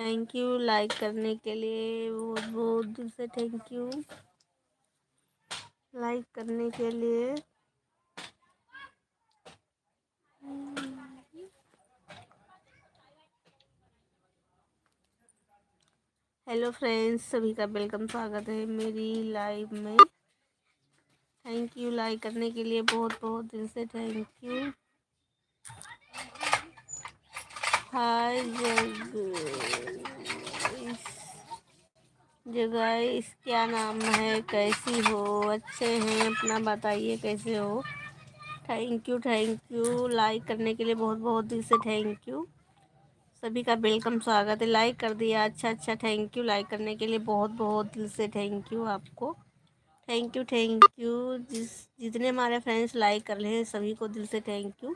Thank you like करने के लिए, बहुत बहुत दिल से थैंक यू लाइक करने के लिए। हेलो फ्रेंड्स, सभी का वेलकम, स्वागत है मेरी लाइव में। थैंक यू लाइक करने के लिए, बहुत बहुत दिल से थैंक यू। हाय जगाइस, क्या नाम है, कैसी हो? अच्छे हैं, अपना बताइए कैसे हो। थैंक यू लाइक करने के लिए, बहुत बहुत दिल से थैंक यू। सभी का वेलकम, स्वागत है। लाइक कर दिया, अच्छा थैंक यू लाइक करने के लिए, बहुत बहुत दिल से थैंक यू आपको। थैंक यू जितने हमारे फ्रेंड्स लाइक कर रहे हैं सभी को दिल से थैंक यू।